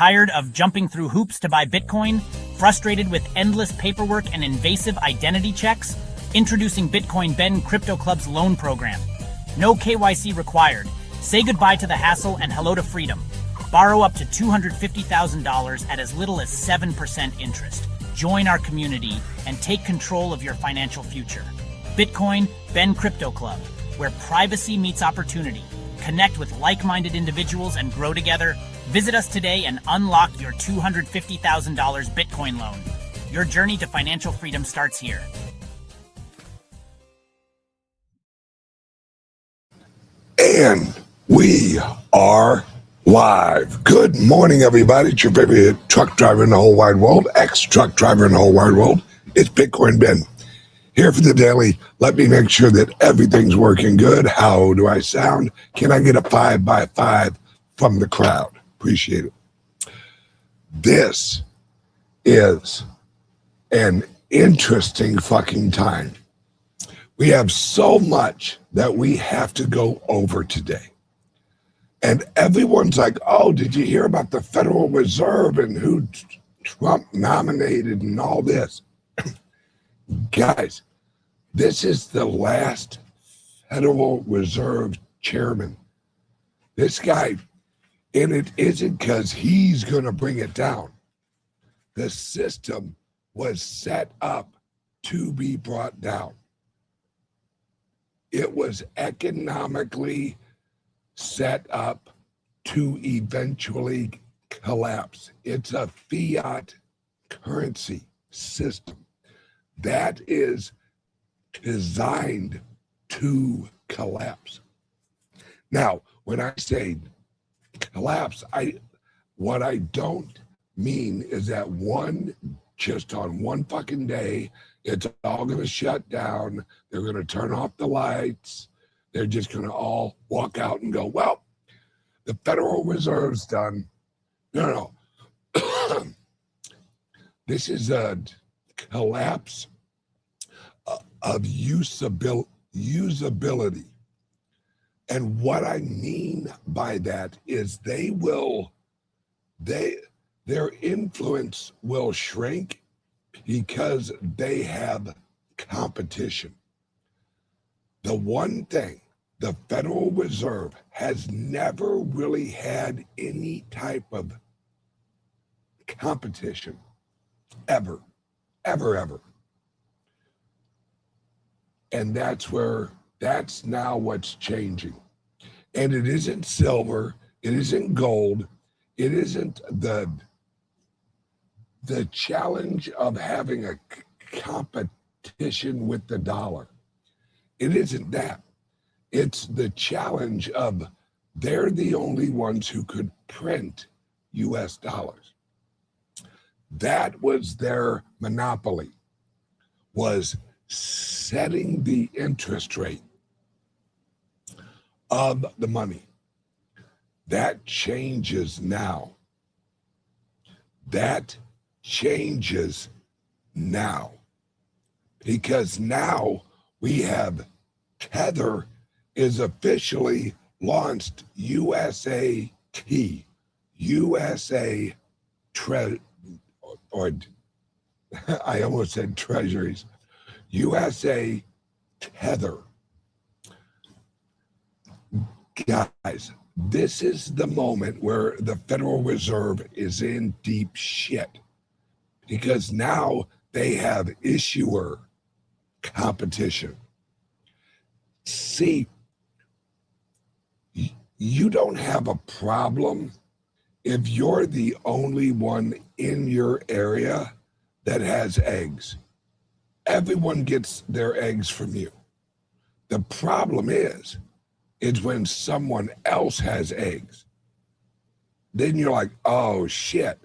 Tired of jumping through hoops to buy Bitcoin? Frustrated with endless paperwork and invasive identity checks? Introducing Bitcoin Ben Crypto Club's loan program. No KYC required. Say goodbye to the hassle and hello to freedom. Borrow up to $250,000 at as little as 7% interest. Join our community and take control of your financial future. Bitcoin Ben Crypto Club, where privacy meets opportunity. Connect with like-minded individuals and grow together. Visit us today and unlock your $250,000 Bitcoin loan. Your journey to financial freedom starts here. And we are live. Good morning, everybody. It's your favorite truck driver in the whole wide world, ex-truck driver in the whole wide world. It's Bitcoin Ben. Here for the daily. Let me make sure that everything's working good. How do I sound? Can I get a 5 by 5 from the crowd? Appreciate it. This is an interesting fucking time. We have so much that we have to go over today. And everyone's like, oh, did you hear about the Federal Reserve and who Trump nominated and all this? Guys, this is the last Federal Reserve chairman. This guy, and it isn't because he's going to bring it down. The system was set up to be brought down. It was economically set up to eventually collapse. It's a fiat currency system that is designed to collapse. Now, when I say collapse, what I don't mean is that just on one fucking day, it's all going to shut down. They're going to turn off the lights. They're just going to all walk out and go, well, the Federal Reserve's done. No. This is a collapse of usability. And what I mean by that is their influence will shrink because they have competition. The one thing the Federal Reserve has never really had any type of competition, ever. And that's now what's changing. And it isn't silver, it isn't gold, it isn't the challenge of having a competition with the dollar. It isn't that. It's the challenge of they're the only ones who could print US dollars. That was their monopoly, was setting the interest rate of the money. That changes now. Because now we have Tether is officially launched USA I almost said treasuries. USA Tether. Guys, this is the moment where the Federal Reserve is in deep shit because now they have issuer competition. See, you don't have a problem if you're the only one in your area that has eggs. Everyone gets their eggs from you. The problem is when someone else has eggs. Then you're like, oh shit,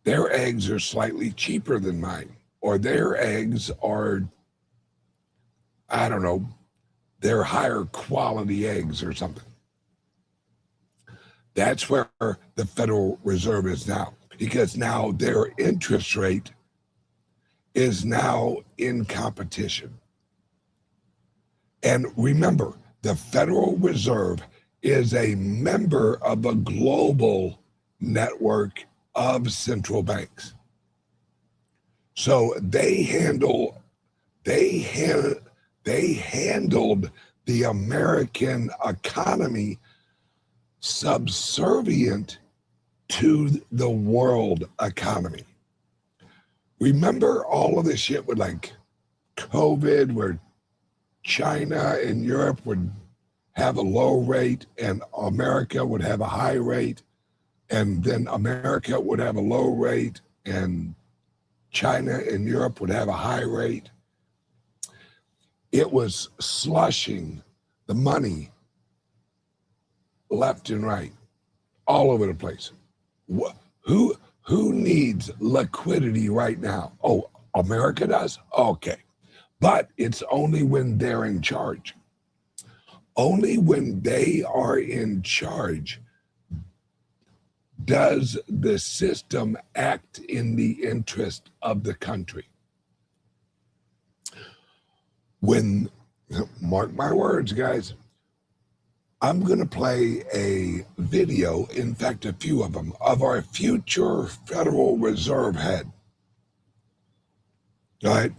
their eggs are slightly cheaper than mine, or their eggs are, I don't know, they're higher quality eggs or something. That's where the Federal Reserve is now, because now their interest rate is now in competition. And remember, the Federal Reserve is a member of a global network of central banks. So they handled the American economy subservient to the world economy. Remember all of this shit with like COVID, where China and Europe would have a low rate and America would have a high rate, and then America would have a low rate and China and Europe would have a high rate. It was slushing the money left and right, all over the place. Who needs liquidity right now? Oh, America does? Okay. But it's only when they're in charge. Only when they are in charge does the system act in the interest of the country. When, mark my words, guys, I'm going to play a video, in fact, a few of them, of our future Federal Reserve head. All right?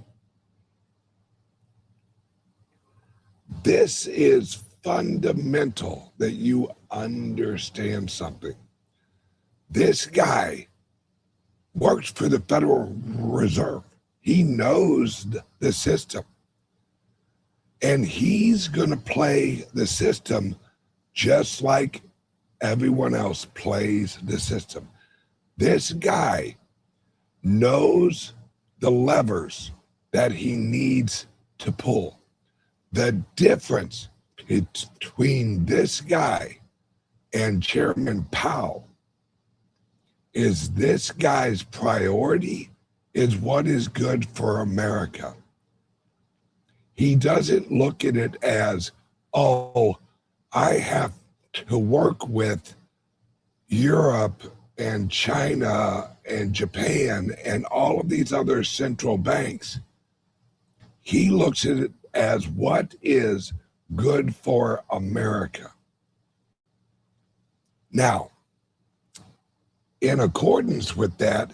This is fundamental that you understand something. This guy works for the Federal Reserve. He knows the system. And he's going to play the system just like everyone else plays the system. This guy knows the levers that he needs to pull. The difference between this guy and Chairman Powell is this guy's priority is what is good for America. He doesn't look at it as, oh, I have to work with Europe and China and Japan and all of these other central banks. He looks at it as what is good for America. Now, in accordance with that,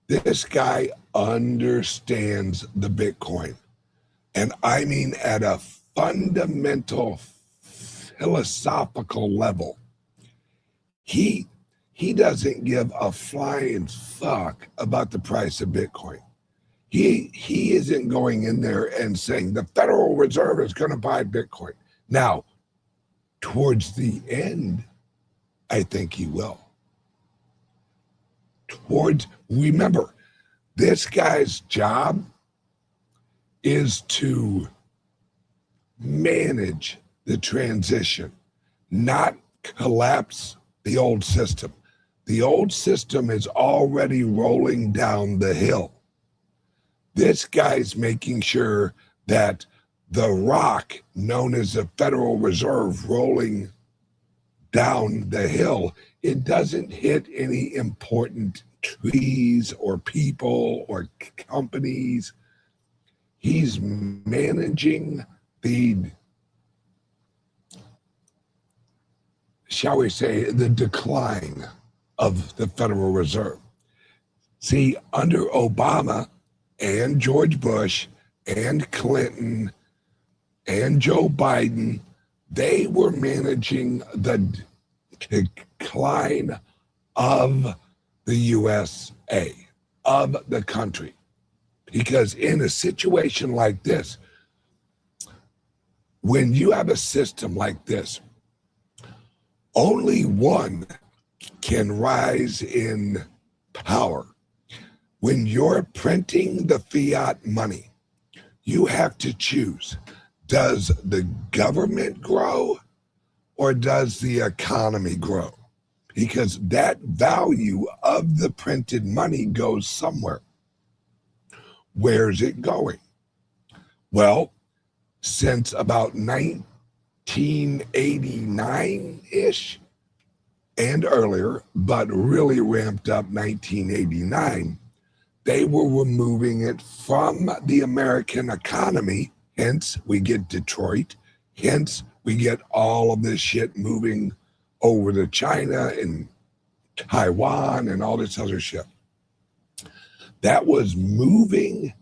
this guy understands the Bitcoin. And I mean at a fundamental philosophical level. He doesn't give a flying fuck about the price of Bitcoin. He isn't going in there and saying the Federal Reserve is going to buy Bitcoin. Now, towards the end, I think he will. Remember, this guy's job is to manage the transition, not collapse the old system. The old system is already rolling down the hill. This guy's making sure that the rock known as the Federal Reserve rolling down the hill, it doesn't hit any important trees or people or companies. He's managing the, shall we say, the decline of the Federal Reserve. See, under Obama and George Bush and Clinton and Joe Biden, they were managing the decline of the USA, of the country. Because in a situation like this, when you have a system like this, only one can rise in power. When you're printing the fiat money, you have to choose. Does the government grow or does the economy grow? Because that value of the printed money goes somewhere. Where's it going? Well, since about 1989-ish and earlier, but really ramped up 1989, they were removing it from the American economy. Hence, we get Detroit. Hence, we get all of this shit moving over to China and Taiwan and all this other shit. That was moving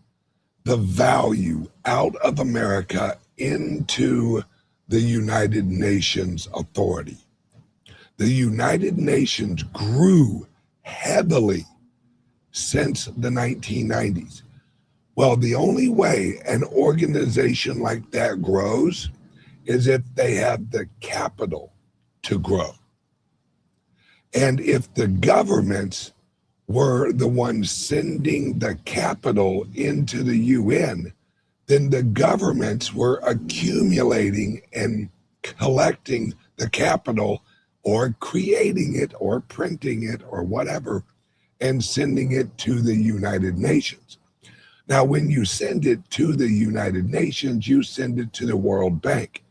the value out of America into the United Nations authority. The United Nations grew heavily since the 1990s. Well, the only way an organization like that grows is if they have the capital to grow. And if the governments were the ones sending the capital into the UN, then the governments were accumulating and collecting the capital or creating it or printing it or whatever and sending it to the United Nations. Now, when you send it to the United Nations, you send it to the World Bank,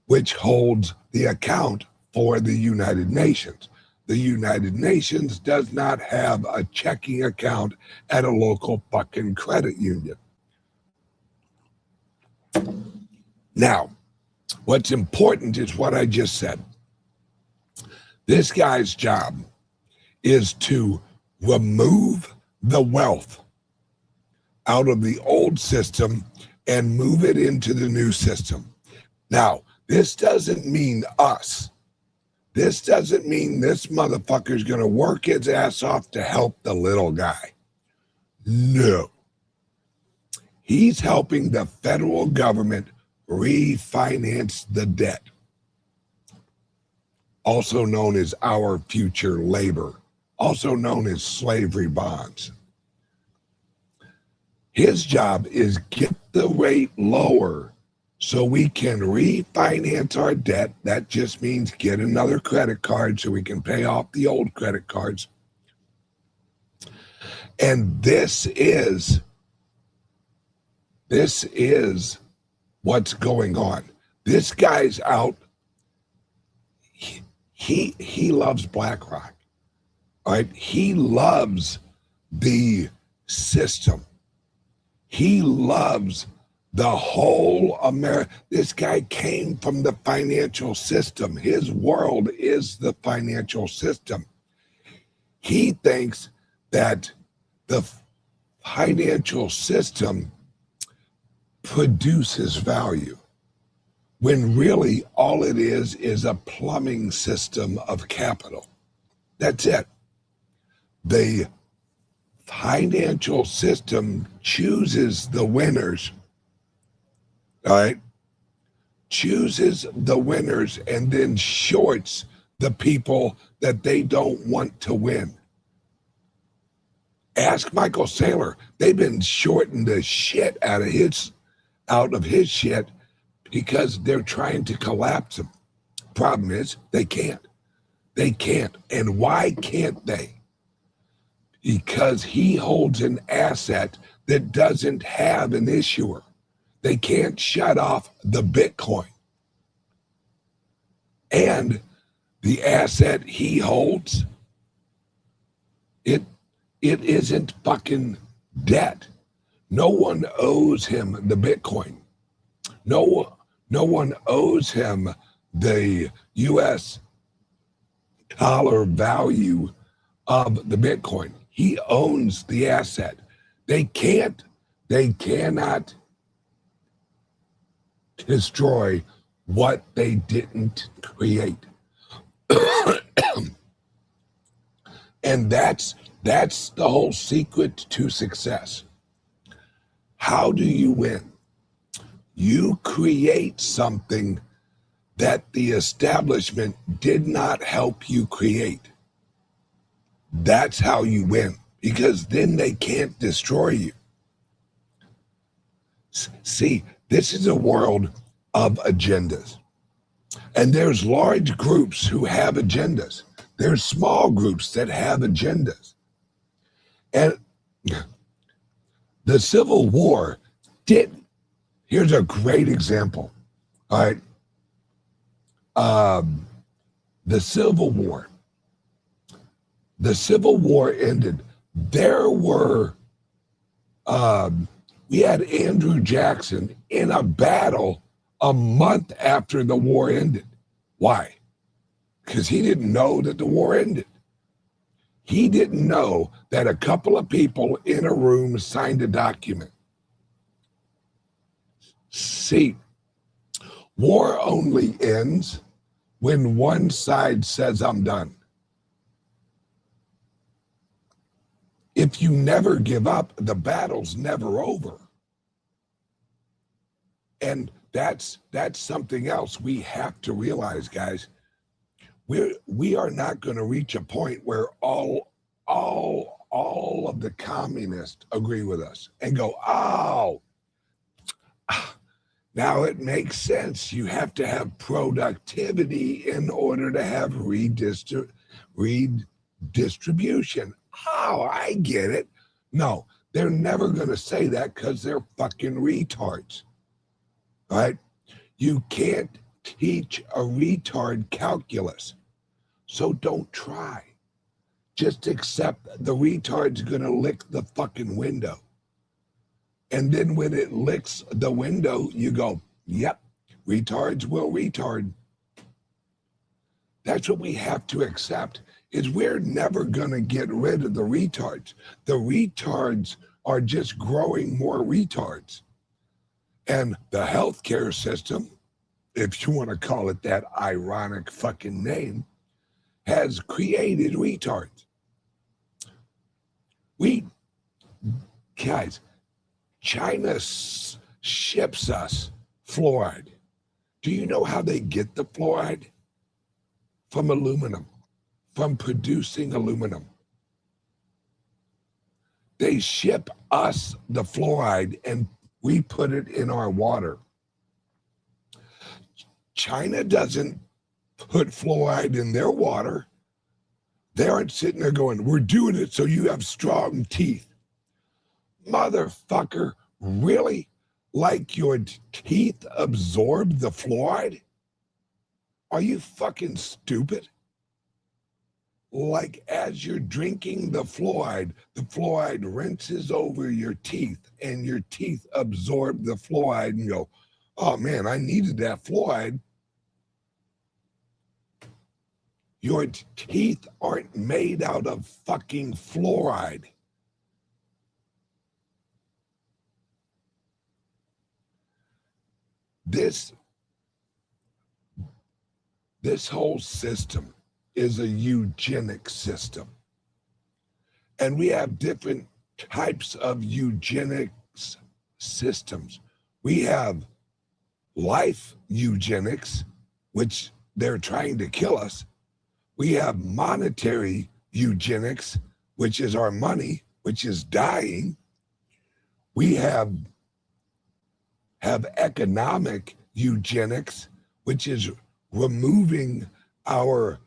which holds the account for the United Nations. The United Nations does not have a checking account at a local fucking credit union. Now, what's important is what I just said. This guy's job is to remove the wealth out of the old system and move it into the new system. Now, this doesn't mean us. This doesn't mean this motherfucker's going to work his ass off to help the little guy. No. He's helping the federal government refinance the debt, also known as our future labor, also known as slavery bonds. His job is get the rate lower so we can refinance our debt. That just means get another credit card so we can pay off the old credit cards. And this is what's going on. This guy's out. He loves BlackRock. All right? He loves the system. He loves the whole America. This guy came from the financial system. His world is the financial system. He thinks that the financial system produces value, when really all it is a plumbing system of capital. That's it. The financial system chooses the winners. All right, chooses the winners and then shorts the people that they don't want to win. Ask Michael Saylor. They've been shorting the shit out of his shit because they're trying to collapse him. Problem is, they can't. They can't. And why can't they? Because he holds an asset that doesn't have an issuer. They can't shut off the Bitcoin. And the asset he holds, it isn't fucking debt. No one owes him the Bitcoin. No one owes him the US dollar value of the Bitcoin. He owns the asset. They cannot destroy what they didn't create. And that's the whole secret to success. How do you win? You create something that the establishment did not help you create. That's how you win, because then they can't destroy you. See, this is a world of agendas. And there's large groups who have agendas. There's small groups that have agendas. And the Civil War did. Here's a great example. All right. The Civil War. The Civil War ended. There were, we had Andrew Jackson in a battle a month after the war ended. Why? Because he didn't know that the war ended. He didn't know that a couple of people in a room signed a document. See, war only ends when one side says, I'm done. If you never give up, the battle's never over. And that's something else we have to realize, guys. We are not going to reach a point where all of the communists agree with us and go, oh, now it makes sense. You have to have productivity in order to have redistribution. Oh, I get it. No, they're never going to say that because they're fucking retards. Right? You can't teach a retard calculus. So don't try. Just accept the retard's going to lick the fucking window. And then when it licks the window, you go, yep, retards will retard. That's what we have to accept, is we're never going to get rid of the retards. The retards are just growing more retards. And the healthcare system, if you want to call it that ironic fucking name, has created retards. Guys, China ships us fluoride. Do you know how they get the fluoride? From aluminum, from producing aluminum. They ship us the fluoride and we put it in our water. China doesn't put fluoride in their water. They aren't sitting there going, we're doing it so you have strong teeth. Motherfucker, really? Like your teeth absorb the fluoride? Are you fucking stupid? Like as you're drinking the fluoride rinses over your teeth and your teeth absorb the fluoride and go, oh man, I needed that fluoride. Your teeth aren't made out of fucking fluoride. This whole system is a eugenic system. And we have different types of eugenics systems. We have life eugenics, which they're trying to kill us. We have monetary eugenics, which is our money, which is dying. We have economic eugenics, which is removing our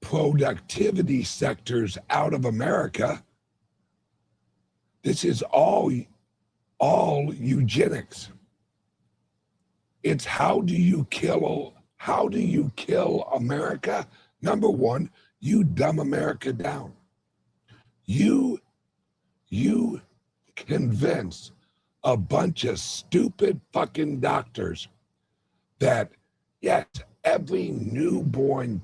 productivity sectors out of America. This is all eugenics. It's how do you kill America? Number one, you dumb America down. You convince a bunch of stupid fucking doctors that, yes, every newborn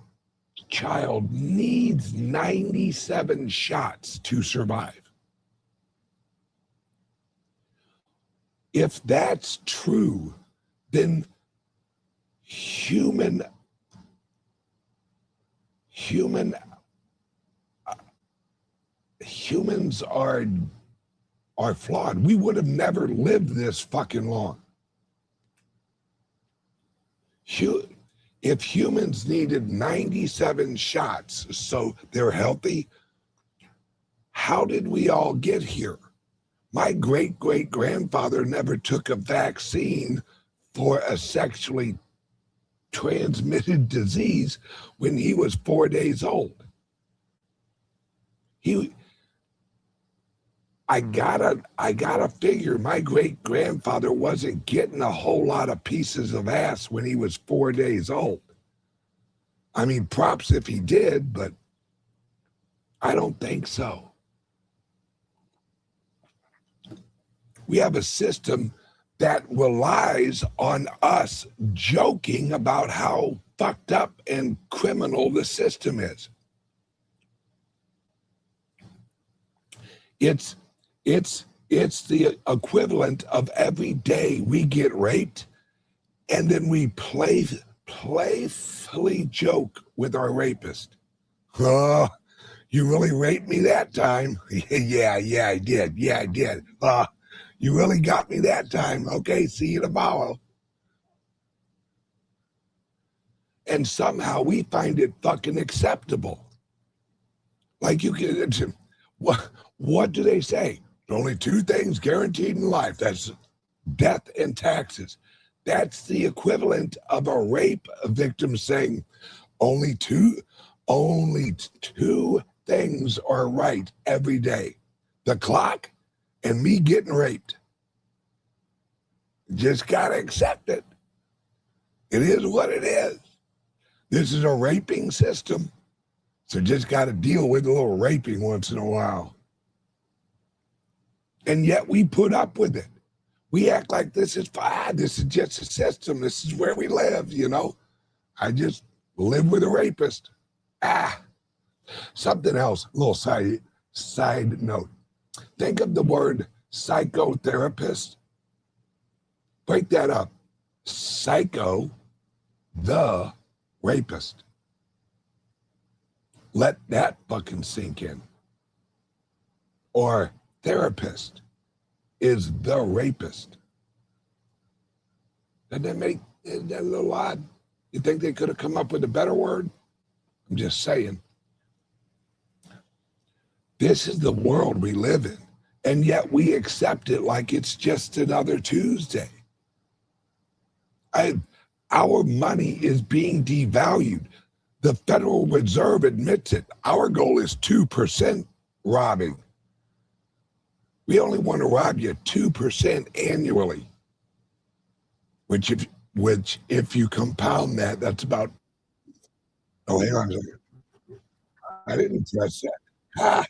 child needs 97 shots to survive. If that's true, then humans are flawed. We would have never lived this fucking long. If humans needed 97 shots so they're healthy, how did we all get here? My great-great-grandfather never took a vaccine for a sexually transmitted disease when he was 4 days old. I gotta figure my great-grandfather wasn't getting a whole lot of pieces of ass when he was 4 days old. I mean, props if he did, but I don't think so. We have a system that relies on us joking about how fucked up and criminal the system is. It's it's the equivalent of every day we get raped, and then we playfully joke with our rapist. Oh, you really raped me that time? Yeah, I did. Yeah, I did. You really got me that time. Okay, see you tomorrow. And somehow we find it fucking acceptable. Like you can, what do they say? Only two things guaranteed in life. That's death and taxes. That's the equivalent of a rape victim saying only two things are right every day: the clock and me getting raped. Just gotta accept it. It is what it is. This is a raping system, so just gotta deal with a little raping once in a while. And yet we put up with it. We act like this is fine. This is just a system. This is where we live, you know. I just live with a rapist. Something else, a little side note. Think of the word psychotherapist. Break that up. Psycho, the rapist. Let that fucking sink in. Or therapist is the rapist. Doesn't that make that a little odd? You think they could have come up with a better word? I'm just saying. This is the world we live in, and yet we accept it like it's just another Tuesday. Our money is being devalued. The Federal Reserve admits it. Our goal is 2% robbing. We only want to rob you 2% annually, which if you compound that, that's about. Oh, hang on a second. I didn't press that.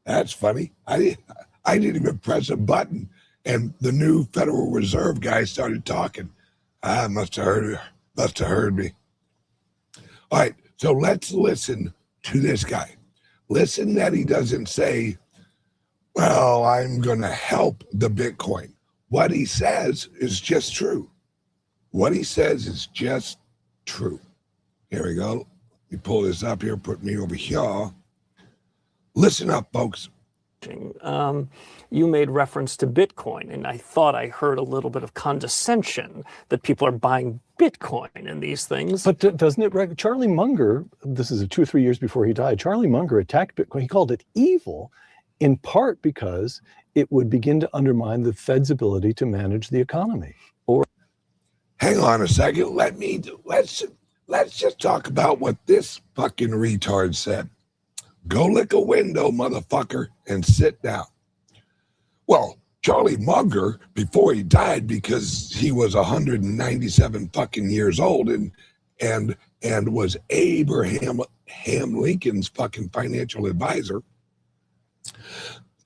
That's funny. I didn't even press a button, and the new Federal Reserve guy started talking. I must have heard me. All right, so let's listen to this guy. Listen that he doesn't say, well, I'm going to help the Bitcoin. What he says is just true. What he says is just true. Here we go. Let me pull this up here, put me over here. Listen up, folks. You made reference to Bitcoin, and I thought I heard a little bit of condescension that people are buying Bitcoin and these things. But doesn't it? Charlie Munger, this is 2 or 3 years before he died, Charlie Munger attacked Bitcoin. He called it evil, in part because it would begin to undermine the Fed's ability to manage the economy. Hang on a second. Let's just talk about what this fucking retard said. Go lick a window, motherfucker, and sit down. Well, Charlie Munger, before he died, because he was 197 fucking years old and was Abraham Lincoln's fucking financial advisor,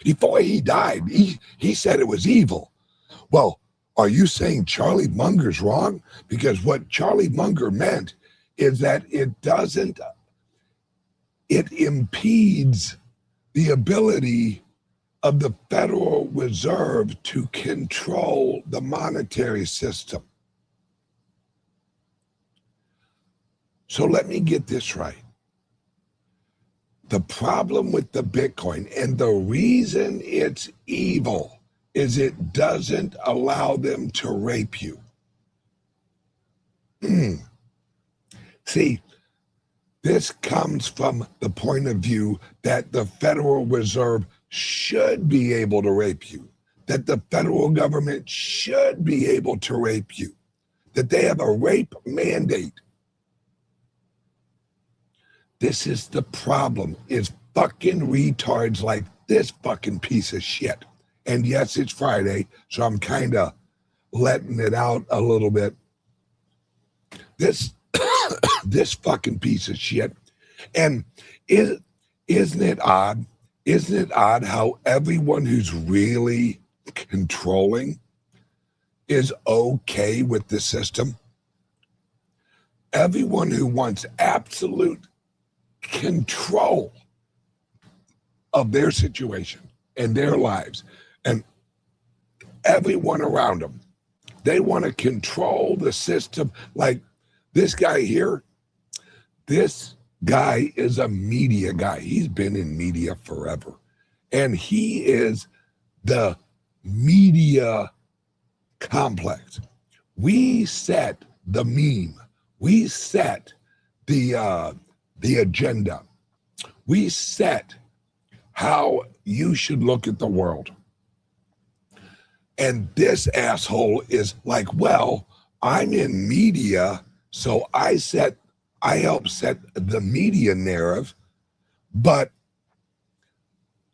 before he died, he said it was evil. Well, are you saying Charlie Munger's wrong? Because what Charlie Munger meant is that it impedes the ability of the Federal Reserve to control the monetary system. So let me get this right. The problem with the Bitcoin and the reason it's evil is it doesn't allow them to rape you. See, this comes from the point of view that the Federal Reserve should be able to rape you, that the federal government should be able to rape you, that they have a rape mandate. This is the problem, is fucking retards like this fucking piece of shit. And yes, it's Friday, so I'm kind of letting it out a little bit. This fucking piece of shit. And isn't it odd? Isn't it odd how everyone who's really controlling is okay with the system? Everyone who wants absolute control of their situation and their lives and everyone around them. They want to control the system. Like this guy here, this guy is a media guy. He's been in media forever. And he is the media complex. We set the meme. We set the agenda. We set how you should look at the world. And this asshole is like, well, I'm in media, so I help set the media narrative, but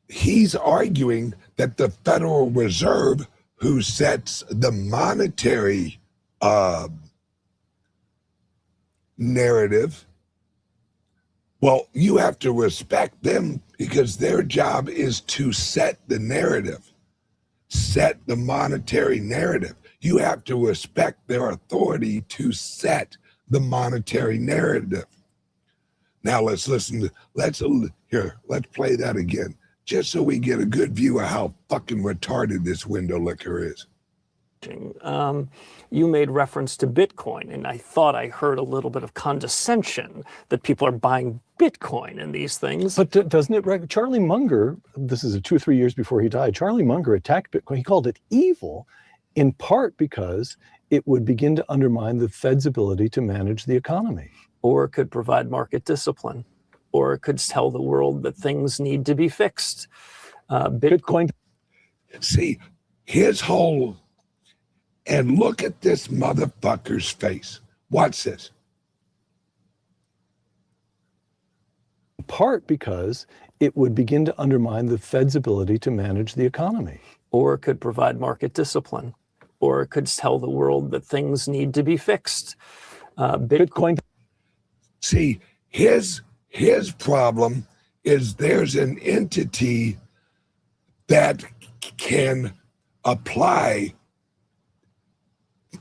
he's arguing that the Federal Reserve, who sets the monetary narrative, well, you have to respect them because their job is to set the narrative, set the monetary narrative. You have to respect their authority to set the monetary narrative. Now let's let's play that again, just so we get a good view of how fucking retarded this window licker is. You made reference to Bitcoin, and I thought I heard a little bit of condescension that people are buying Bitcoin and these things. But doesn't it? Charlie Munger, this is 2 or 3 years before he died, Charlie Munger attacked Bitcoin. He called it evil, in part because it would begin to undermine the Fed's ability to manage the economy. Or it could provide market discipline. Or it could tell the world that things need to be fixed. Bitcoin. See, his whole, and look at this motherfucker's face. Watch this. In part because it would begin to undermine the Fed's ability to manage the economy. Or it could provide market discipline. Or it could tell the world that things need to be fixed. Bitcoin. See, his problem is there's an entity that can apply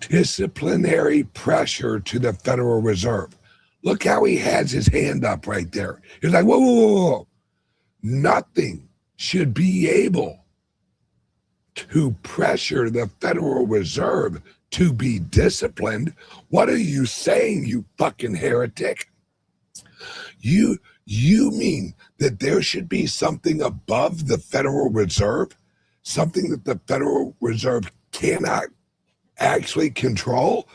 disciplinary pressure to the Federal Reserve. Look how he has his hand up right there. He's like, whoa, whoa, whoa, whoa. Nothing should be able to pressure the Federal Reserve to be disciplined. What are you saying, you fucking heretic? You mean that there should be something above the Federal Reserve? Something that the Federal Reserve cannot actually control?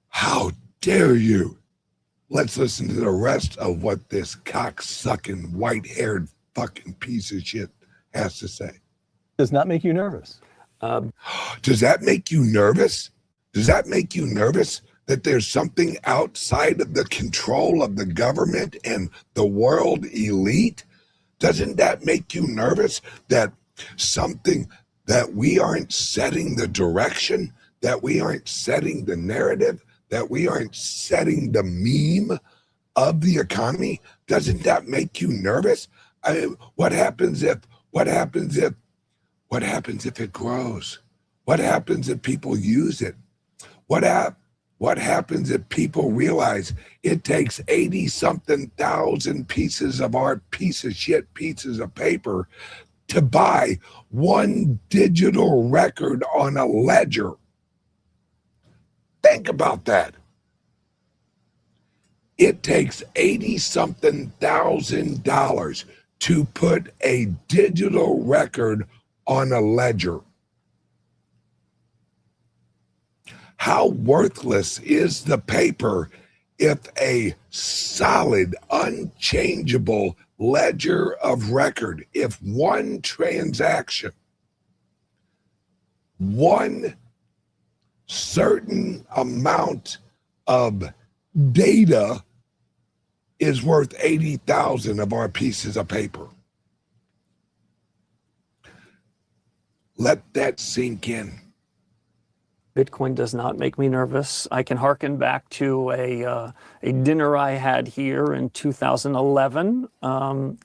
How dare you? Let's listen to the rest of what this cocksucking, white-haired fucking piece of shit has to say. Does not make you nervous. Does that make you nervous? Does that make you nervous that there's something outside of the control of the government and the world elite? Doesn't that make you nervous that something, that we aren't setting the direction, that we aren't setting the narrative, that we aren't setting the meme of the economy? Doesn't that make you nervous? I mean, what happens if it grows? What happens if people use it? What happens if people realize it takes 80-something thousand pieces of art, pieces of paper to buy one digital record on a ledger? Think about that. It takes 80-something thousand dollars to put a digital record on a ledger. How worthless is the paper if a solid, unchangeable ledger of record, if one transaction, one certain amount of data is worth 80,000 of our pieces of paper? Let that sink in. Bitcoin does not make me nervous. I can hearken back to a dinner I had here in 2011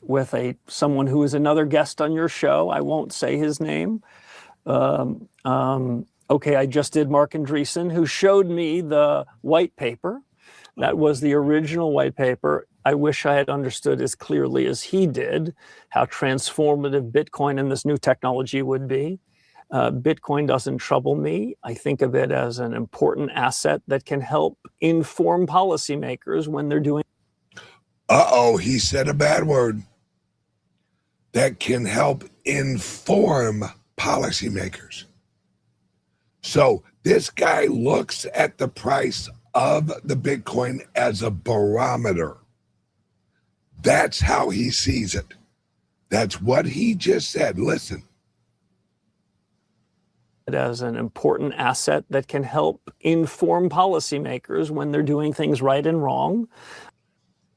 with someone who is another guest on your show. I won't say his name. Okay, I just did Mark Andreessen, who showed me the white paper. That was the original white paper. I wish I had understood as clearly as he did how transformative Bitcoin and this new technology would be. Bitcoin doesn't trouble me. I think of it as an important asset that can help inform policymakers when they're doing. Uh-oh, he said a bad word. That can help inform policymakers. So this guy looks at the price of the Bitcoin as a barometer. That's how he sees it. That's what he just said. Listen. It as an important asset that can help inform policymakers when they're doing things right and wrong.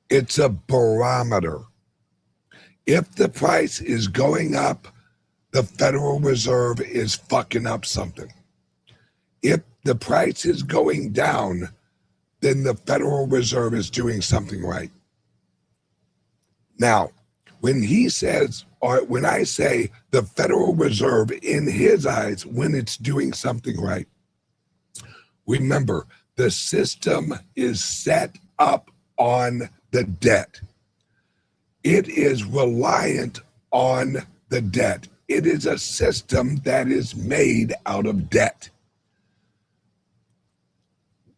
It's a barometer. If the price is going up, the Federal Reserve is fucking up something. If the price is going down, then the Federal Reserve is doing something right. Now, when he says, or when I say the Federal Reserve in his eyes, when it's doing something right, remember, the system is set up on the debt. It is reliant on the debt. It is a system that is made out of debt.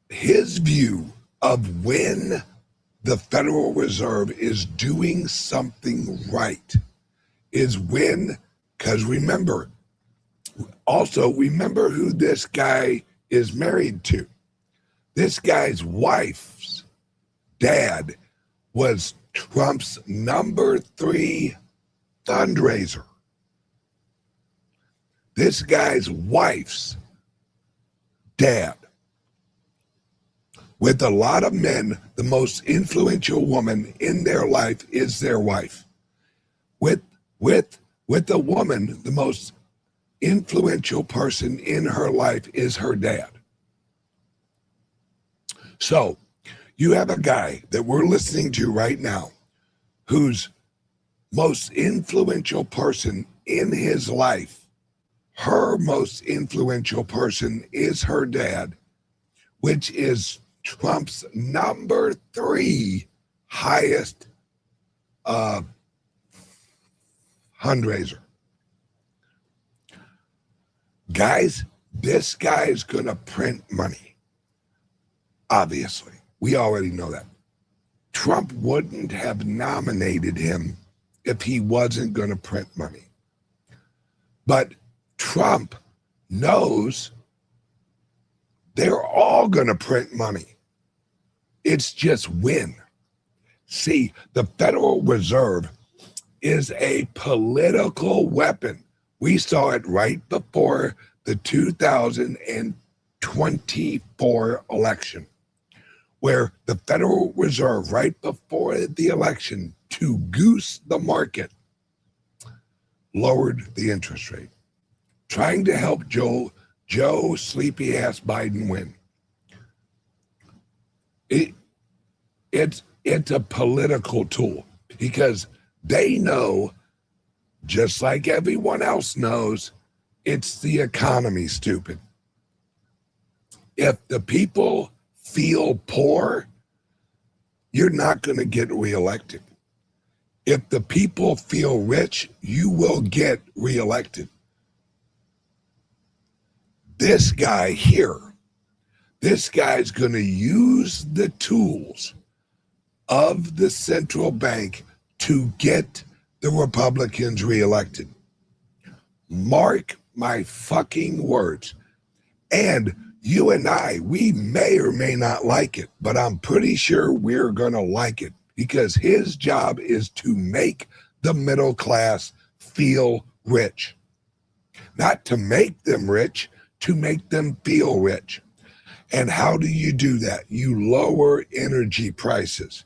His view of when the Federal Reserve is doing something right is when, because remember, also remember who this guy is married to. This guy's wife's dad was Trump's #3 fundraiser. This guy's wife's dad. With a lot of men, the most influential woman in their life is their wife. With a woman, the most influential person in her life is her dad. So you have a guy that we're listening to right now whose most influential person in his life, her most influential person is her dad, which is Trump's #3 highest fundraiser. Guys, this guy is going to print money. Obviously, we already know that. Trump wouldn't have nominated him if he wasn't going to print money. But Trump knows they're all going to print money. It's just when. See, the Federal Reserve is a political weapon. We saw it right before the 2024 election, where the Federal Reserve, right before the election, to goose the market, lowered the interest rate, trying to help Joe sleepy-ass Biden win. It's a political tool because they know, just like everyone else knows, it's the economy, stupid. If the people feel poor, you're not going to get reelected. If the people feel rich, you will get reelected. This guy here, this guy's going to use the tools of the central bank to get the Republicans reelected. Mark my fucking words. And you and I, we may or may not like it, but I'm pretty sure we're going to like it because his job is to make the middle class feel rich. Not to make them rich, to make them feel rich. And how do you do that? You lower energy prices.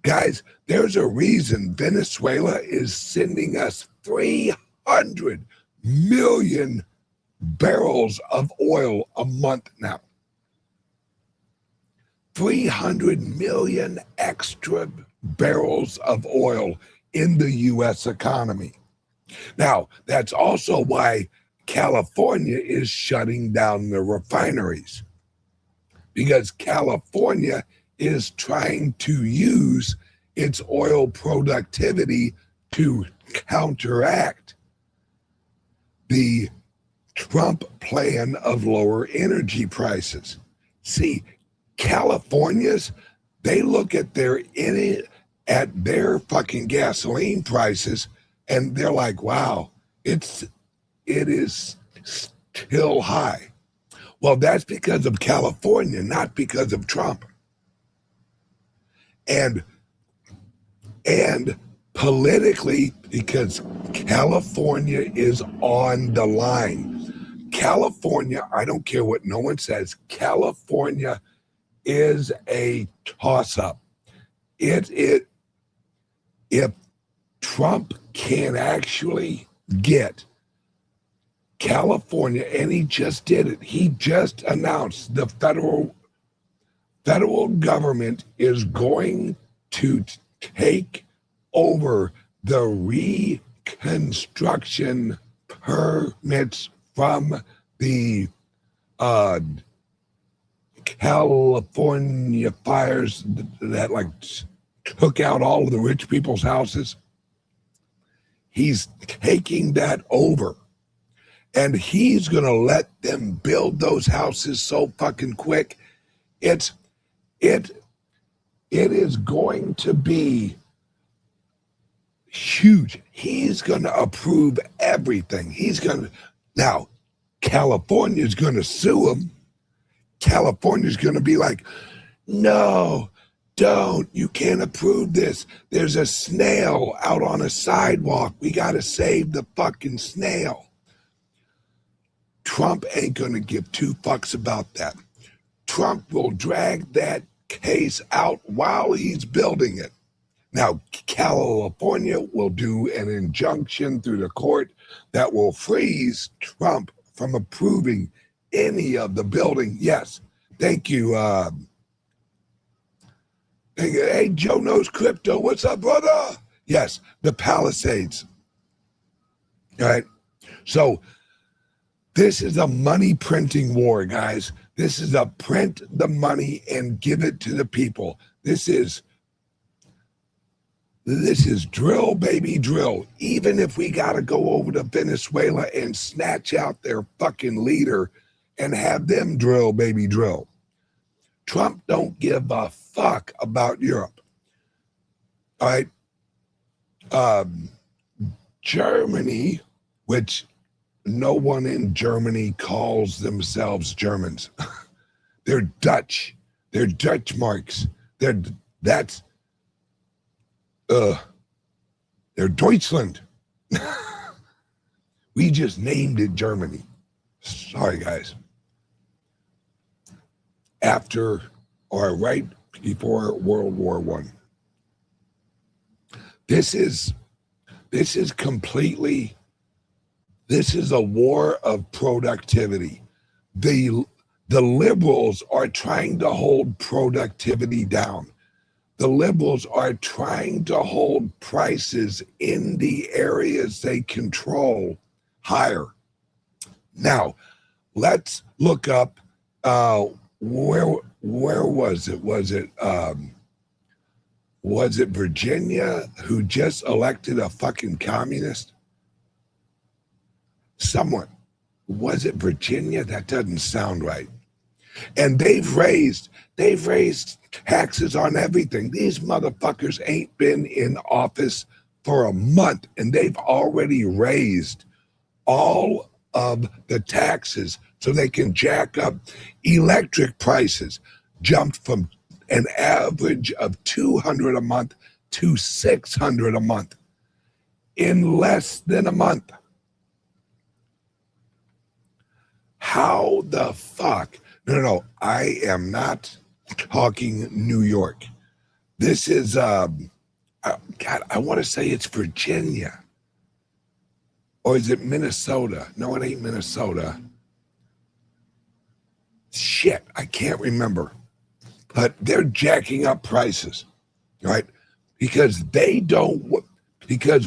Guys, there's a reason Venezuela is sending us 300 million barrels of oil a month now. 300 million extra barrels of oil in the U.S. economy. Now, that's also why California is shutting down the refineries, because California is trying to use its oil productivity to counteract the Trump plan of lower energy prices. See, California's, they look at their fucking gasoline prices and they're like, wow, it is still high. Well, that's because of California, not because of Trump. And politically, because California is on the line. California, I don't care what no one says, California is a toss-up. If Trump can actually get California, and he just did it, he just announced the federal government is going to take over the reconstruction permits from the California fires that like took out all of the rich people's houses. He's taking that over, and he's going to let them build those houses so fucking quick. It is going to be huge. He's going to approve everything. Now, California's going to sue him. California's going to be like, no, don't. You can't approve this. There's a snail out on a sidewalk. We got to save the fucking snail. Trump ain't going to give two fucks about that. Trump will drag that case out while he's building it. Now, California will do an injunction through the court that will freeze Trump from approving any of the building. Yes, thank you. Hey, Joe Knows Crypto, what's up, brother? Yes, the Palisades. All right, so this is a money printing war, guys. This is a print the money and give it to the people. This is drill, baby, drill. Even if we got to go over to Venezuela and snatch out their fucking leader and have them drill, baby, drill. Trump don't give a fuck about Europe. All right. Germany, which no one in Germany calls themselves Germans. They're Dutch. They're Dutch marks. They're Deutschland. We just named it Germany. Sorry, guys. After or right before World War I. This is a war of productivity. The liberals are trying to hold productivity down. The liberals are trying to hold prices in the areas they control higher. Now, let's look up where was it? Was it Virginia who just elected a fucking communist? Someone. Was it Virginia? That doesn't sound right. And they've raised taxes on everything. These motherfuckers ain't been in office for a month, and they've already raised all of the taxes so they can jack up. Electric prices jumped from an average of $200 a month to $600 a month in less than a month. How the fuck? No, I am not talking New York. This is, God, I want to say it's Virginia. Or is it Minnesota? No, it ain't Minnesota. Shit, I can't remember. But they're jacking up prices, right? Because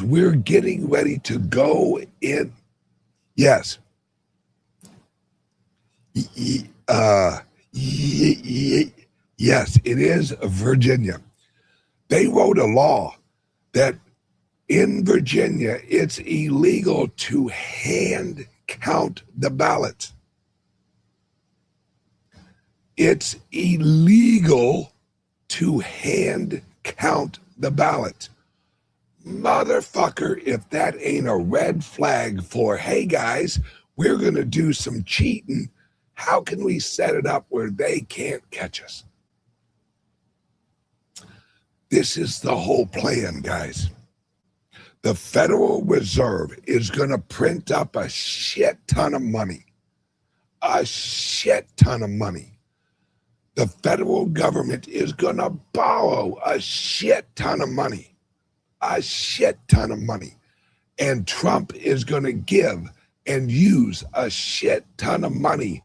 we're getting ready to go in. Yes. Yes, it is Virginia. They wrote a law that in Virginia, it's illegal to hand count the ballots. It's illegal to hand count the ballots. Motherfucker, if that ain't a red flag for, hey guys, we're going to do some cheating, how can we set it up where they can't catch us? This is the whole plan, guys. The Federal Reserve is going to print up a shit ton of money. A shit ton of money. The federal government is going to borrow a shit ton of money. A shit ton of money. And Trump is going to give and use a shit ton of money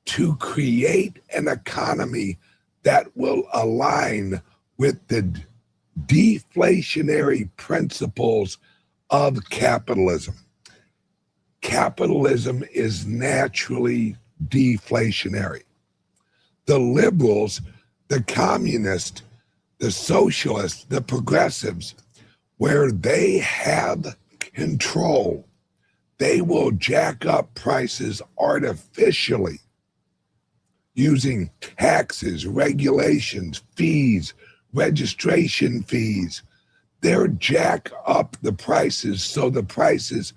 to create an economy that will align with the deflationary principles of capitalism. Capitalism is naturally deflationary. The liberals, the communists, the socialists, the progressives, where they have control, they will jack up prices artificially using taxes, regulations, fees, registration fees. They'll jack up the prices so the prices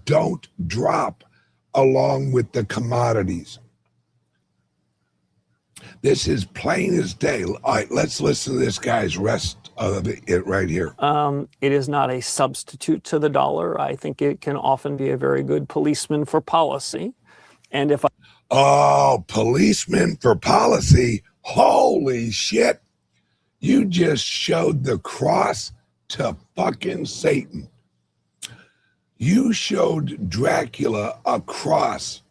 don't drop along with the commodities. This is plain as day. All right, let's listen to this guy's rest of it right here. It is not a substitute to the dollar. I think it can often be a very good policeman for policy. And if Oh, policeman for policy. Holy shit. You just showed the cross to fucking Satan. You showed Dracula a cross.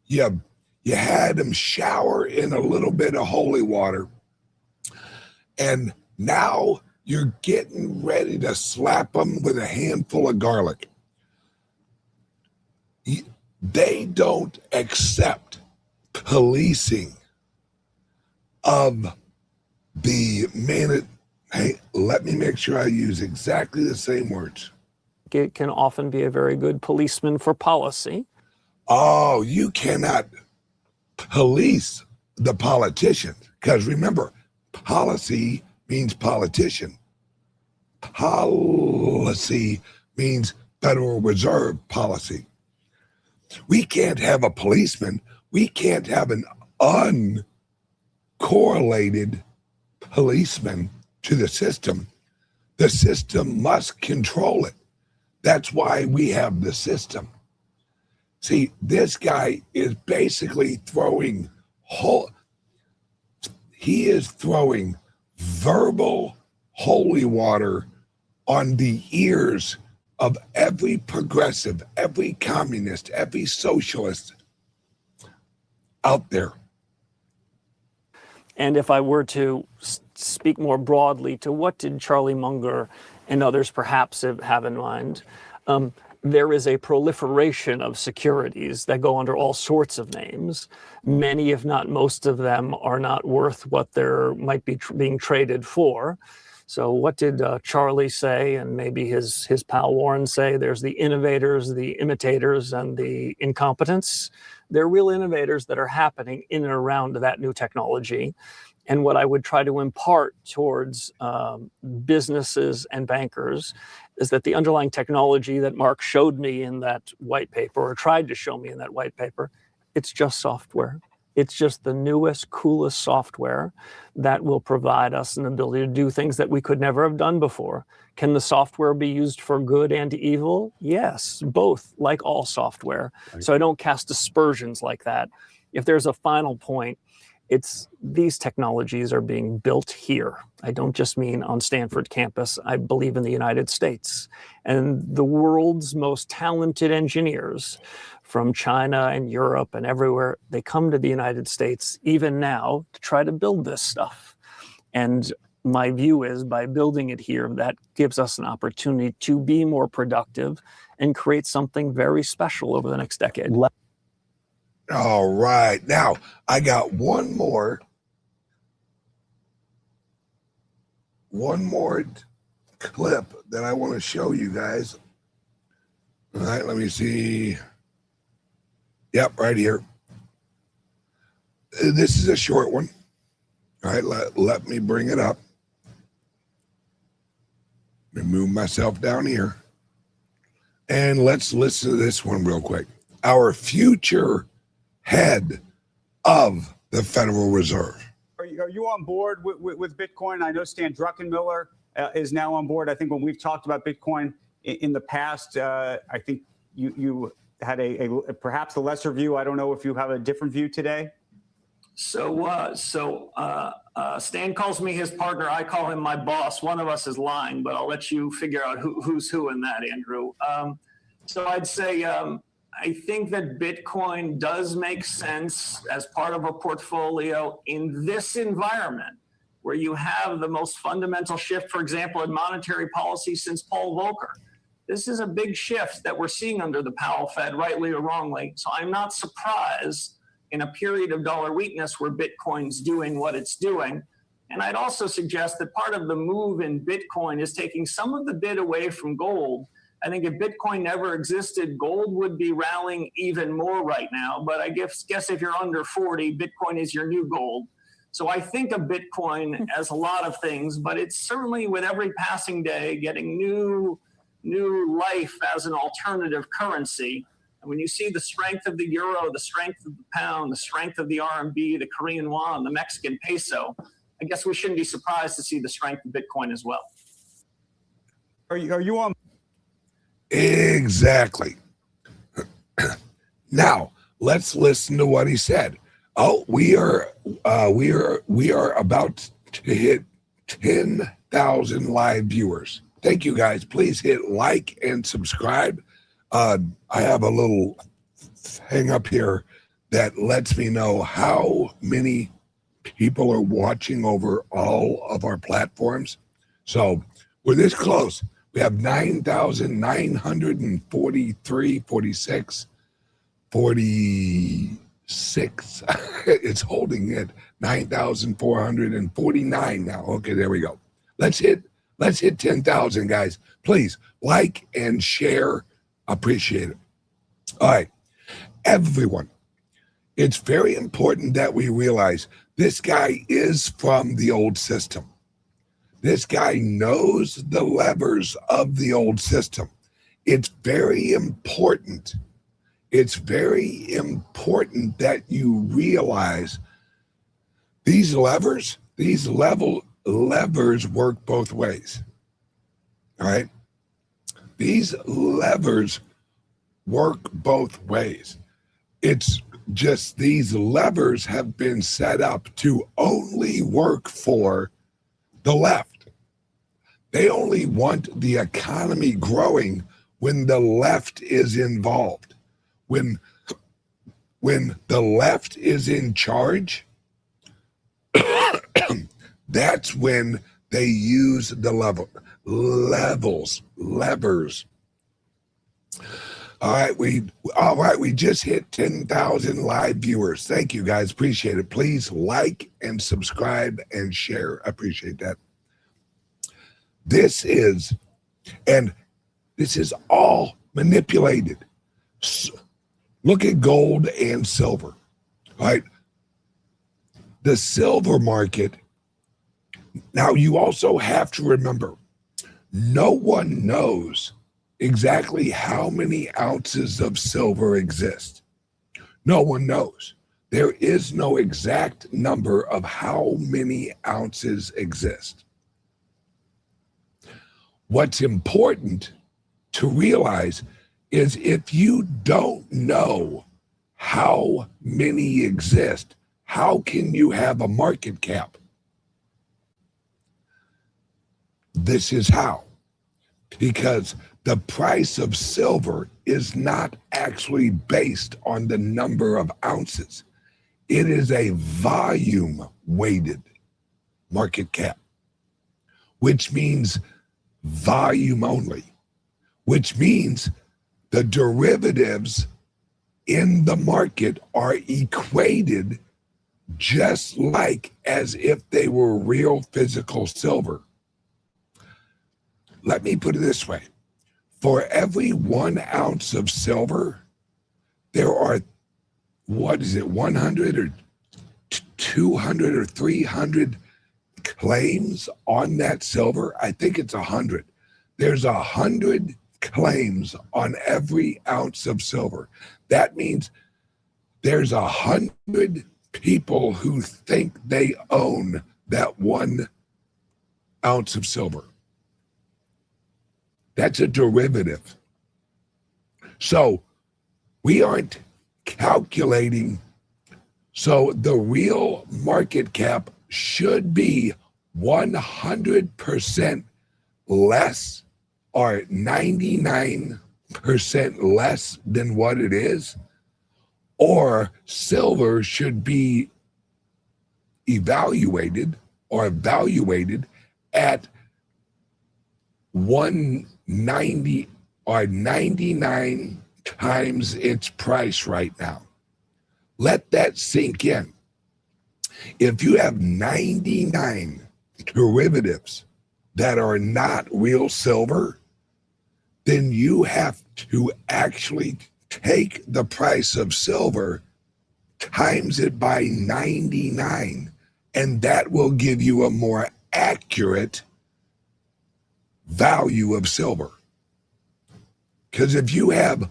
You had him shower in a little bit of holy water. And now you're getting ready to slap him with a handful of garlic. They don't accept policing of the man. Hey, let me make sure I use exactly the same words. it can often be a very good policeman for policy. Oh, you cannot police the politician, because remember, policy means politician. Policy means Federal Reserve policy. We can't have a policeman. We can't have an uncorrelated policeman to the system. The system must control it. That's why we have the system. See, this guy is basically throwing he is throwing verbal holy water on the ears of every progressive, every communist, every socialist out there. And if I were to speak more broadly to what did Charlie Munger and others perhaps have in mind, there is a proliferation of securities that go under all sorts of names. Many, if not most of them, are not worth what there might be being traded for. So what did Charlie say, and maybe his pal Warren say? There's the innovators, the imitators, and the incompetents. They're real innovators that are happening in and around that new technology. And what I would try to impart towards businesses and bankers is that the underlying technology that Mark showed me in that white paper, or tried to show me in that white paper, it's just software. It's just the newest, coolest software that will provide us an ability to do things that we could never have done before. Can the software be used for good and evil? Yes, both, like all software. Right. So I don't cast aspersions like that. If there's a final point, it's these technologies are being built here. I don't just mean on Stanford campus. I believe in the United States. And the world's most talented engineers from China and Europe and everywhere, they come to the United States even now to try to build this stuff. And my view is by building it here, that gives us an opportunity to be more productive and create something very special over the next decade. All right. Now, I got one more one more clip that I want to show you guys. All right, let me see. Yep, right here. This is a short one. All right, let me bring it up. Let me move myself down here. And let's listen to this one real quick. Our future head of the Federal Reserve. Are you on board with Bitcoin? I know Stan Druckenmiller is now on board. I think when we've talked about Bitcoin in the past, I think you had perhaps a lesser view. I don't know if you have a different view today. So Stan calls me his partner. I call him my boss. One of us is lying, but I'll let you figure out who's who in that, Andrew. So I'd say I think that Bitcoin does make sense as part of a portfolio in this environment where you have the most fundamental shift, for example, in monetary policy since Paul Volcker. This is a big shift that we're seeing under the Powell Fed, rightly or wrongly. So I'm not surprised in a period of dollar weakness where Bitcoin's doing what it's doing. And I'd also suggest that part of the move in Bitcoin is taking some of the bid away from gold. I think if Bitcoin never existed, gold would be rallying even more right now. But I guess if you're under 40, Bitcoin is your new gold. So I think of Bitcoin as a lot of things, but it's certainly with every passing day getting new life as an alternative currency. And when you see the strength of the euro, the strength of the pound, the strength of the RMB, the Korean won, the Mexican peso, I guess we shouldn't be surprised to see the strength of Bitcoin as well. Are you on? Exactly. Now, let's listen to what he said. Oh, we are about to hit 10,000 live viewers. Thank you, guys. Please hit like and subscribe. I have a little thing up here that lets me know how many people are watching over all of our platforms. So we're this close. We have 9,943, 46, 46. It's holding it 9,449 now. Okay, there we go. Let's hit 10,000, guys. Please like and share. Appreciate it. All right, everyone. It's very important that we realize this guy is from the old system. This guy knows the levers of the old system. It's very important. It's very important that you realize these levers work both ways. All right? These levers work both ways. It's just these levers have been set up to only work for the left. They only want the economy growing when the left is involved. When the left is in charge, that's when they use the levers. All right, we just hit 10,000 live viewers. Thank you, guys. Appreciate it. Please like and subscribe and share. Appreciate that. This is all manipulated. Look at gold and silver, right? The silver market. Now, you also have to remember, no one knows exactly how many ounces of silver exist. No one knows. There is no exact number of how many ounces exist. What's important to realize is if you don't know how many exist, how can you have a market cap? This is how. Because the price of silver is not actually based on the number of ounces. It is a volume-weighted market cap, which means volume only, which means the derivatives in the market are equated just like as if they were real physical silver. let me put it this way. For every 1 ounce of silver, there are, 100 or 200 or 300 claims on that silver? I think it's 100. There's 100 claims on every ounce of silver. That means there's 100 people who think they own that 1 ounce of silver. That's a derivative. So we aren't calculating. So the real market cap should be 100% less or 99% less than what it is, or silver should be evaluated at 190 or 99 times its price right now. Let that sink in. If you have 99 derivatives that are not real silver, then you have to actually take the price of silver, times it by 99, and that will give you a more accurate value of silver. Because if you have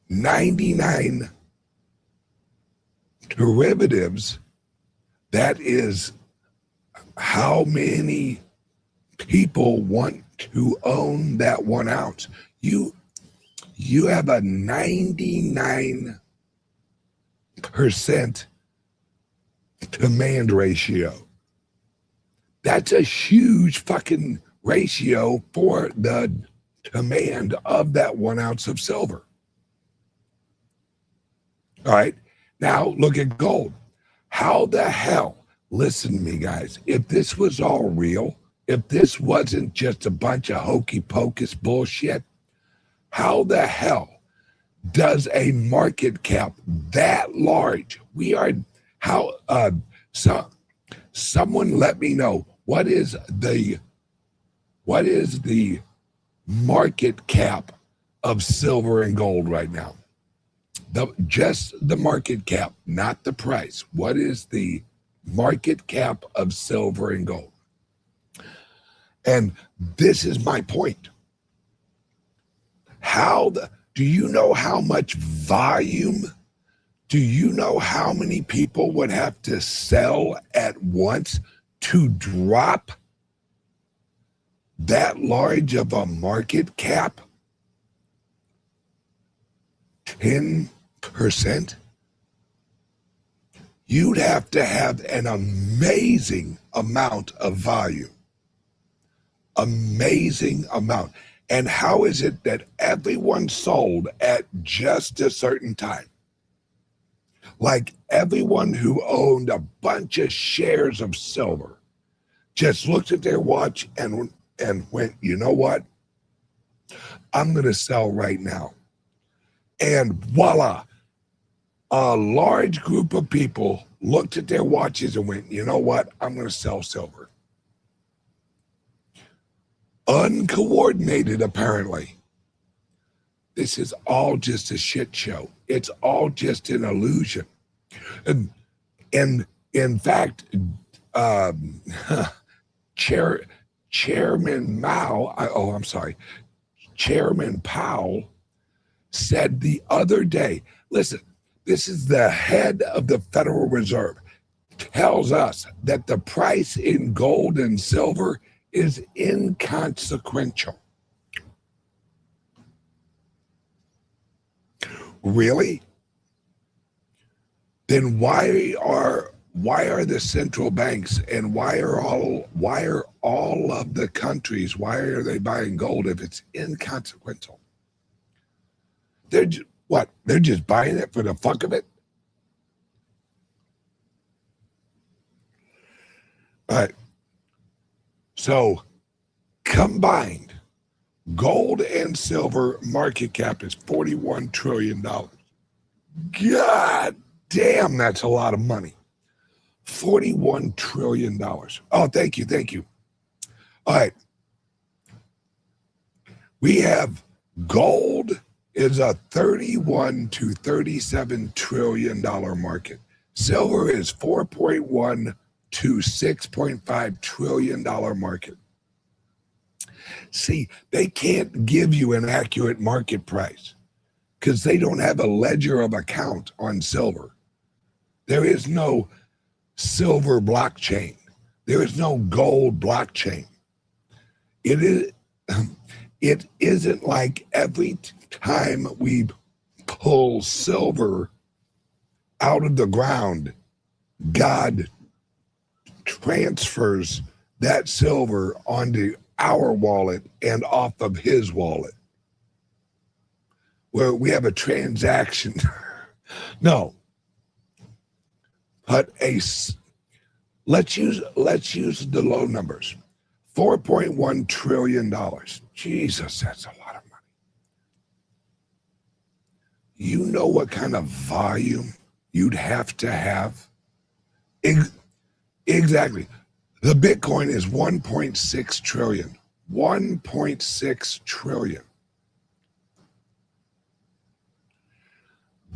99 derivatives, that is how many people want to own that 1 ounce. You have a 99% demand ratio. That's a huge fucking ratio for the demand of that 1 ounce of silver. All right, now look at gold. How the hell, listen to me guys, if this was all real, if this wasn't just a bunch of hokey pocus bullshit, how the hell does a market cap that large, someone let me know, what is the market cap of silver and gold right now? Just the market cap, not the price. What is the market cap of silver and gold? And this is my point. Do you know how much volume? Do you know how many people would have to sell at once to drop that large of a market cap? 10%? You'd have to have an amazing amount of volume. Amazing amount. And how is it that everyone sold at just a certain time? Like everyone who owned a bunch of shares of silver just looked at their watch and went, you know what? I'm going to sell right now. And voila, a large group of people looked at their watches and went, you know what? I'm going to sell silver. Uncoordinated, apparently. This is all just a shit show. It's all just an illusion. And in fact, Chairman Powell said the other day, listen, this is the head of the Federal Reserve, tells us that the price in gold and silver is inconsequential. Really? Then why are the central banks and why are all of the countries, why are they buying gold if it's inconsequential? They're just buying it for the fuck of it? All right. So combined, gold and silver market cap is $41 trillion. God damn, that's a lot of money. $41 trillion. Oh, thank you. All right. We have gold is a 31 to 37 trillion dollar market. Silver is 4.1 to 6.5 trillion dollar market. See, they can't give you an accurate market price because they don't have a ledger of account on silver. There is no silver blockchain. There is no gold blockchain. It isn't like every time we pull silver out of the ground, God transfers that silver onto our wallet and off of his wallet, where we have a transaction. No, but let's use the low numbers. $4.1 trillion. Jesus, that's a lot of money. You know what kind of volume you'd have to have? Exactly. The Bitcoin is 1.6 trillion. 1.6 trillion.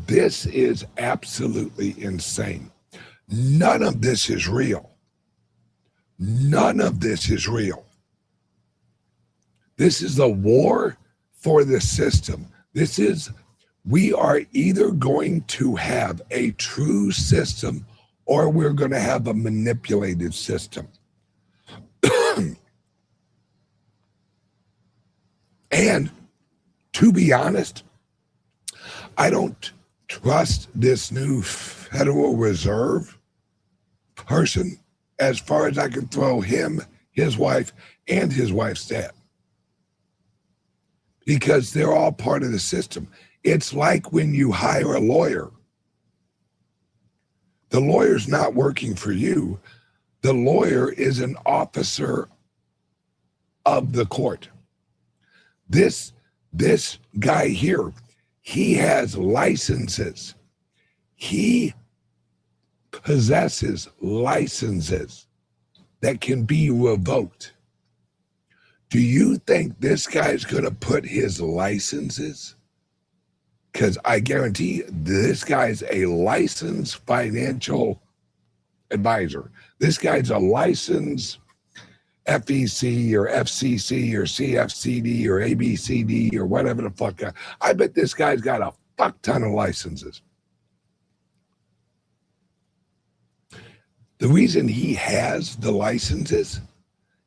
This is absolutely insane. None of this is real. None of this is real. This is a war for the system. We are either going to have a true system or we're going to have a manipulated system. And to be honest, I don't trust this new Federal Reserve person as far as I can throw him, his wife, and his wife's dad. Because they're all part of the system. It's like when you hire a lawyer. The lawyer's not working for you. The lawyer is an officer of the court. This guy here, he has licenses. He possesses licenses that can be revoked. Do you think this guy's going to put his licenses? Because I guarantee this guy's a licensed financial advisor. This guy's a licensed FEC or FCC or CFCD or ABCD or whatever the fuck. I bet this guy's got a fuck ton of licenses. The reason he has the licenses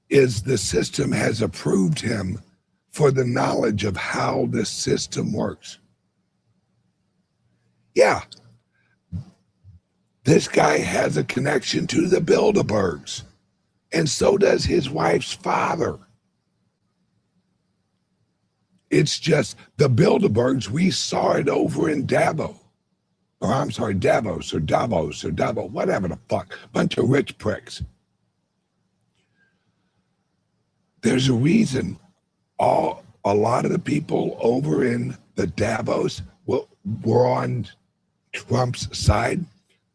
is the system has approved him for the knowledge of how the system works. Yeah, this guy has a connection to the Bilderbergs, and so does his wife's father. It's just the Bilderbergs, we saw it over in Davos, or Davos, whatever the fuck, bunch of rich pricks. There's a reason a lot of the people over in the Davos were on Trump's side.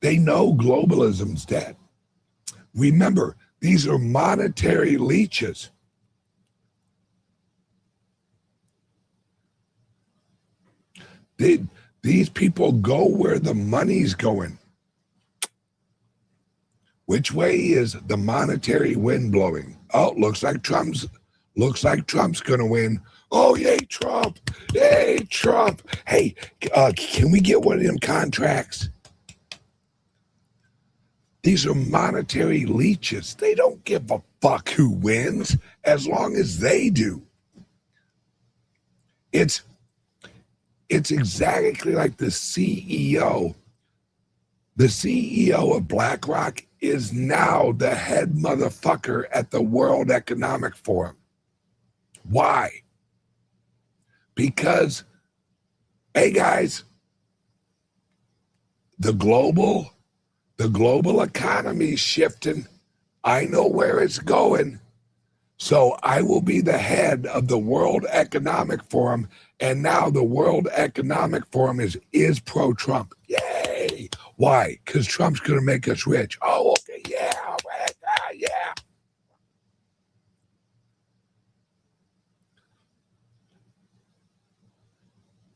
They know globalism's dead. Remember, these are monetary leeches. These people go where the money's going. Which way is the monetary wind blowing? Oh, looks like Trump's going to win. Oh, yay, Trump. Hey, Trump. Hey, can we get one of them contracts? These are monetary leeches. They don't give a fuck who wins as long as they do. It's exactly like the CEO. The CEO of BlackRock is now the head motherfucker at the World Economic Forum. Why? Because, hey guys, the global economy is shifting. I know where it's going. So I will be the head of the World Economic Forum. And now the World Economic Forum is pro-Trump. Yay! Why? Because Trump's going to make us rich. Oh, okay, yeah, right, yeah.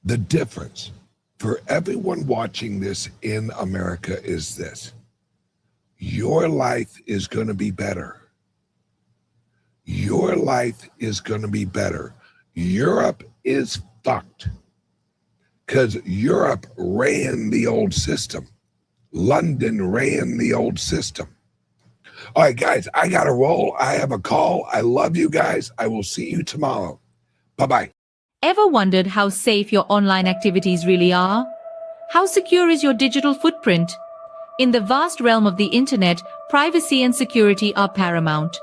The difference for everyone watching this in America is this. Your life is going to be better. Your life is going to be better. Europe is fucked because Europe ran the old system. London ran the old system. All right, guys, I got to roll. I have a call. I love you guys. I will see you tomorrow. Bye-bye. Ever wondered how safe your online activities really are? How secure is your digital footprint? In the vast realm of the internet, privacy and security are paramount.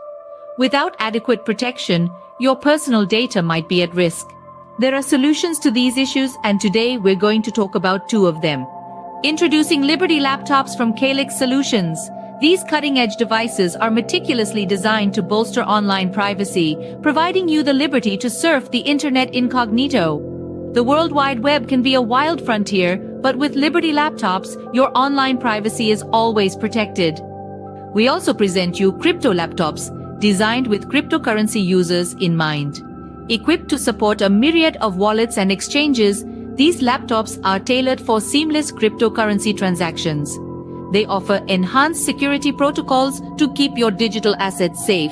Without adequate protection, your personal data might be at risk. There are solutions to these issues, and today we're going to talk about two of them. Introducing Liberty Laptops from Calyx Solutions. These cutting-edge devices are meticulously designed to bolster online privacy, providing you the liberty to surf the internet incognito. The World Wide Web can be a wild frontier, but with Liberty Laptops, your online privacy is always protected. We also present you Crypto Laptops, designed with cryptocurrency users in mind. Equipped to support a myriad of wallets and exchanges, these laptops are tailored for seamless cryptocurrency transactions. They offer enhanced security protocols to keep your digital assets safe.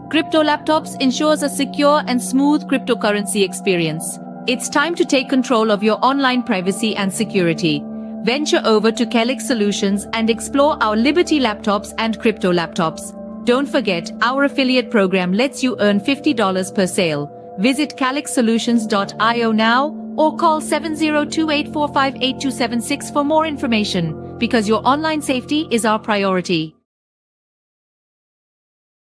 Crypto Laptops ensures a secure and smooth cryptocurrency experience. It's time to take control of your online privacy and security. Venture over to Calyx Solutions and explore our Liberty Laptops and Crypto Laptops. Don't forget, our affiliate program lets you earn $50 per sale. Visit calyxsolutions.io now or call 7028458276 for more information, because your online safety is our priority.